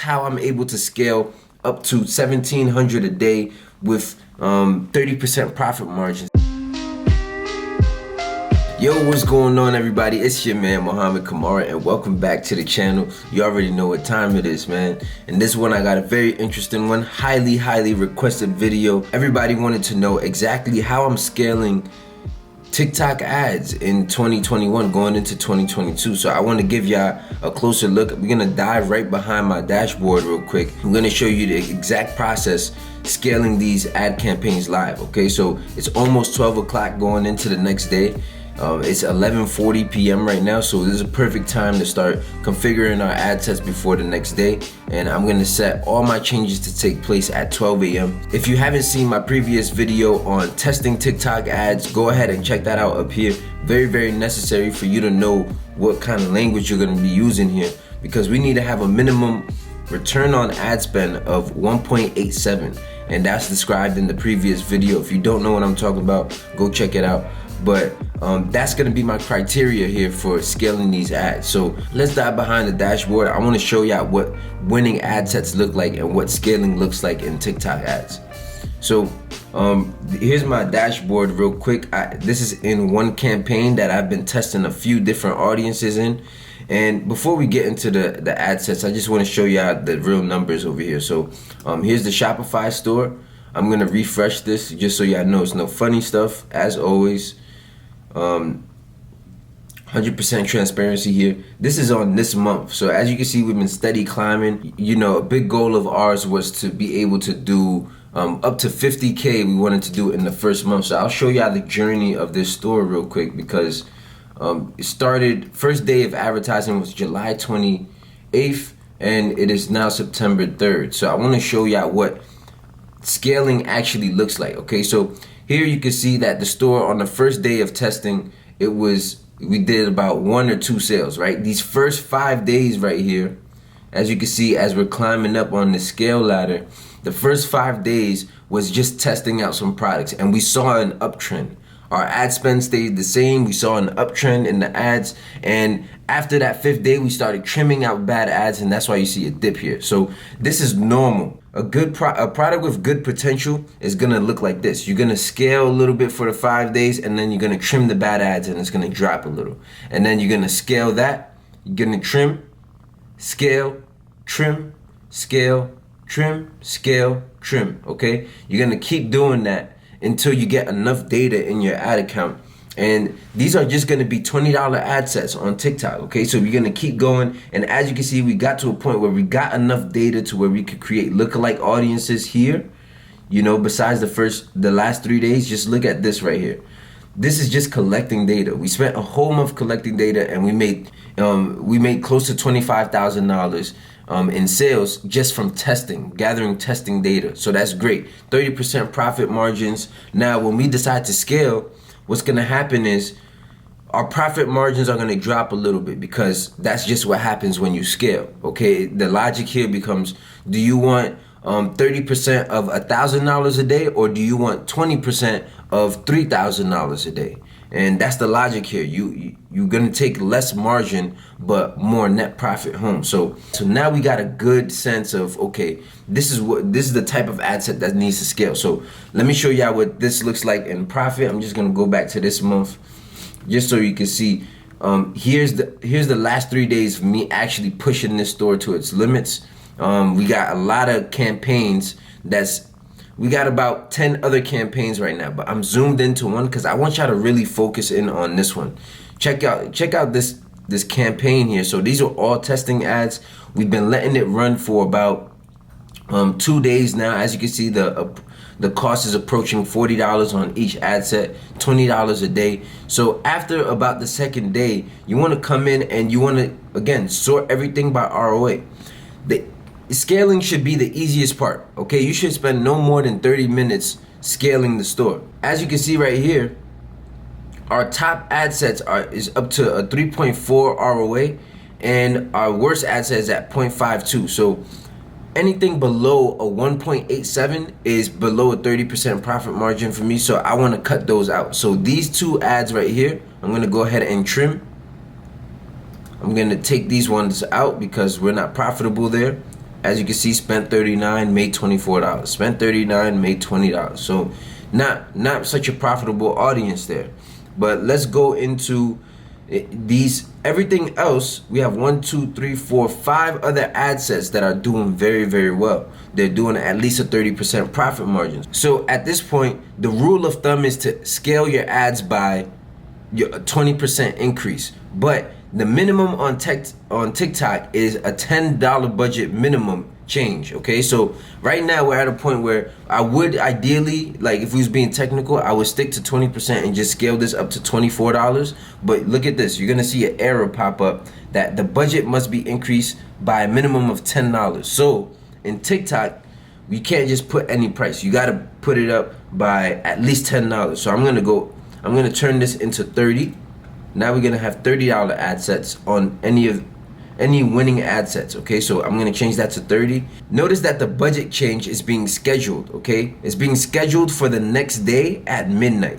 how I'm able to scale up to 1,700 a day with 30% profit margins. Yo, what's going on, everybody? It's your man Muhammad Kamara, and welcome back to the channel. You already know what time it is, man. And this one, I got a very interesting one, highly requested video. Everybody wanted to know exactly how I'm scaling TikTok ads in 2021 going into 2022. So I want to give y'all a closer look. We're gonna dive right behind my dashboard real quick. I'm gonna show you the exact process scaling these ad campaigns live. Okay, so it's almost 12 o'clock going into the next day. It's 11:40 p.m. right now, so this is a perfect time to start configuring our ad sets before the next day. And I'm gonna set all my changes to take place at 12 a.m. If you haven't seen my previous video on testing TikTok ads, go ahead and check that out up here. Very necessary for you to know what kind of language you're gonna be using here, because we need to have a minimum return on ad spend of 1.87, and that's described in the previous video. If you don't know what I'm talking about, go check it out. But that's gonna be my criteria here for scaling these ads. So let's dive behind the dashboard. I wanna show y'all what winning ad sets look like and what scaling looks like in TikTok ads. So here's my dashboard real quick. This is in one campaign that I've been testing a few different audiences in. And before we get into the ad sets, I just wanna show y'all the real numbers over here. So here's the Shopify store. I'm gonna refresh this just so y'all know it's no funny stuff, as always. 100% transparency here. This is on this month. So as you can see, we've been steady climbing. You know, a big goal of ours was to be able to do up to 50K we wanted to do in the first month. So I'll show y'all the journey of this store real quick, because it started, first day of advertising was July 28th, and it is now September 3rd. So I want to show y'all what scaling actually looks like. Okay, so here you can see that the store on the first day of testing, we did about 1 or 2 sales, right? These first 5 days right here, as you can see, as we're climbing up on the scale ladder, the first 5 days was just testing out some products, and we saw an uptrend. Our ad spend stayed the same. We saw an uptrend in the ads, and after that 5th day, we started trimming out bad ads, and that's why you see a dip here. So this is normal. A product with good potential is gonna look like this. You're gonna scale a little bit for the 5 days, and then you're gonna trim the bad ads, and it's gonna drop a little. And then you're gonna scale that. You're gonna trim, scale, trim, scale, trim, scale, trim. Okay? You're gonna keep doing that until you get enough data in your ad account. And these are just gonna be $20 ad sets on TikTok, okay? So we're gonna keep going, and as you can see, we got to a point where we got enough data to where we could create lookalike audiences here. You know, besides the last 3 days, just look at this right here. This is just collecting data. We spent a whole month collecting data, and we made close to $25,000 in sales just from gathering testing data. So that's great. 30% profit margins. Now, when we decide to scale, what's gonna happen is our profit margins are gonna drop a little bit, because that's just what happens when you scale. Okay, the logic here becomes: do you want 30% of $1,000 a day, or do you want 20% of $3,000 a day? And that's the logic here. You're gonna take less margin but more net profit home. So now we got a good sense of, okay, this is the type of ad set that needs to scale. So let me show y'all what this looks like in profit. I'm just gonna go back to this month just so you can see. Here's the last 3 days of me actually pushing this store to its limits. We got a lot of campaigns. We got about 10 other campaigns right now, but I'm zoomed into one because I want y'all to really focus in on this one. Check out this campaign here. So these are all testing ads. We've been letting it run for about 2 days now. As you can see, the cost is approaching $40 on each ad set, $20 a day. So after about the 2nd day, you want to come in and you want to, again, sort everything by ROA. Scaling should be the easiest part, okay? You should spend no more than 30 minutes scaling the store. As you can see right here, our top ad sets is up to a 3.4 ROA, and our worst ad set is at 0.52. So anything below a 1.87 is below a 30% profit margin for me, so I want to cut those out. So these 2 ads right here, I'm going to go ahead and trim. I'm going to take these ones out because we're not profitable there. As you can see, spent $39, made $24. Spent $39, made $20. So not such a profitable audience there. But let's go into these. Everything else, we have 1, 2, 3, 4, 5 other ad sets that are doing very, very well. They're doing at least a 30% profit margin. So at this point, the rule of thumb is to scale your ads by your 20% increase. But the minimum on TikTok is a $10 budget minimum change. Okay, so right now we're at a point where I would ideally, like if we was being technical, I would stick to 20% and just scale this up to $24. But look at this, you're gonna see an error pop up that the budget must be increased by a minimum of $10. So in TikTok, you can't just put any price. You gotta put it up by at least $10. So I'm gonna turn this into 30. Now we're gonna have $30 ad sets on any winning ad sets. Okay, so I'm gonna change that to 30. Notice that the budget change is being scheduled. Okay, it's being scheduled for the next day at midnight.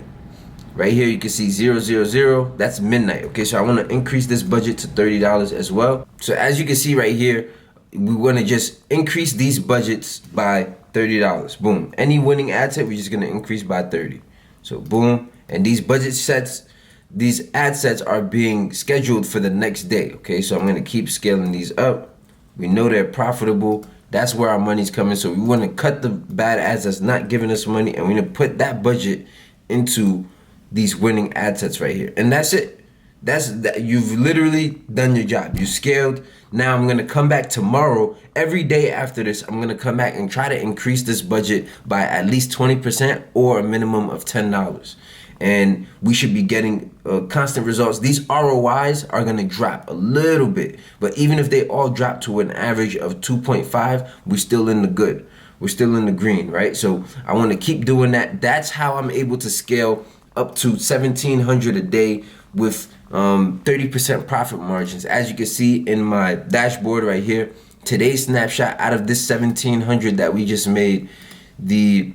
Right here you can see 000, that's midnight. Okay, so I want to increase this budget to $30 as well. So as you can see right here, we want to just increase these budgets by $30. Boom. Any winning ad set, we're just gonna increase by 30. So boom, and these budget sets, these ad sets are being scheduled for the next day. Okay, so I'm gonna keep scaling these up. We know they're profitable. That's where our money's coming. So we want to cut the bad ads that's not giving us money, and we're gonna put that budget into these winning ad sets right here. And that's it. That's that. You've literally done your job. You scaled. Now I'm gonna come back tomorrow. Every day after this, I'm gonna come back and try to increase this budget by at least 20% or a minimum of $10. And we should be getting constant results. These ROIs are gonna drop a little bit, but even if they all drop to an average of 2.5, we're still in the good. We're still in the green, right? So I want to keep doing that. That's how I'm able to scale up to 1,700 a day with 30% profit margins. As you can see in my dashboard right here, today's snapshot, out of this 1,700 that we just made, we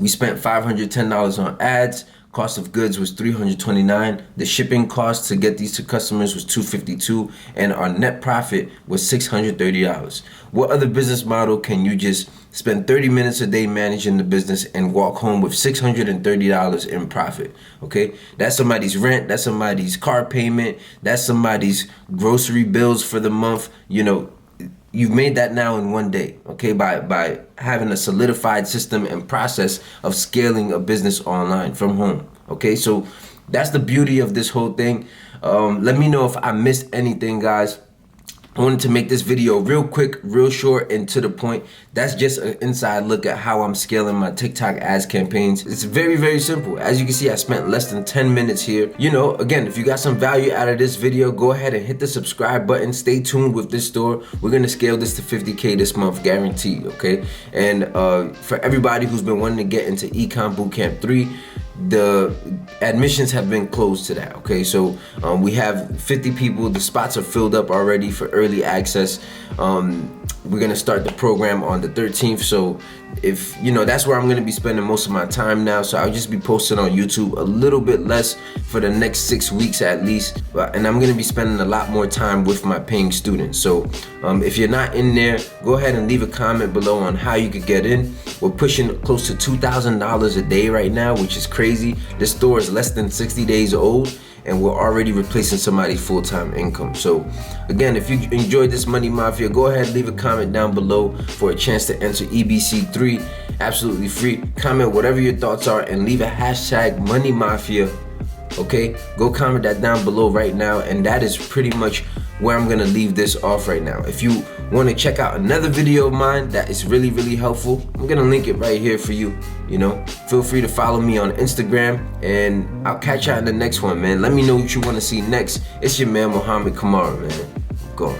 spent $510 on ads. Cost of goods was $329. The shipping cost to get these to customers was $252, and our net profit was $630. What other business model can you just spend 30 minutes a day managing the business and walk home with $630 in profit? Okay, that's somebody's rent, that's somebody's car payment, that's somebody's grocery bills for the month. You know, you've made that now in one day, okay, by having a solidified system and process of scaling a business online from home. Okay, so that's the beauty of this whole thing. Let me know if I missed anything, guys. I wanted to make this video real quick, real short, and to the point. That's just an inside look at how I'm scaling my TikTok ads campaigns. It's very, very simple. As you can see, I spent less than 10 minutes here. You know, again, if you got some value out of this video, go ahead and hit the subscribe button. Stay tuned with this store. We're gonna scale this to 50K this month, guaranteed, okay? And for everybody who's been wanting to get into Ecom Bootcamp 3, the admissions have been closed to that. Okay, so we have 50 people. The spots are filled up already for early access. We're gonna start the program on the 13th. So if you know, that's where I'm gonna be spending most of my time now. So I'll just be posting on YouTube a little bit less for the next 6 weeks at least, and I'm gonna be spending a lot more time with my paying students. So if you're not in there, go ahead and leave a comment below on how you could get in. We're pushing close to $2,000 a day right now, which is crazy. This store is less than 60 days old, and we're already replacing somebody's full-time income. So again, if you enjoyed this Money Mafia, go ahead and leave a comment down below for a chance to enter EBC3 absolutely free. Comment whatever your thoughts are and leave a hashtag Money Mafia. Okay, go comment that down below right now, and that is pretty much where I'm gonna leave this off right now. If you want to check out another video of mine that is really, really helpful, I'm gonna link it right here for you. You know, feel free to follow me on Instagram, and I'll catch you in the next one, man. Let me know what you want to see next. It's your man Muhammad Kamara, man. I'm gone.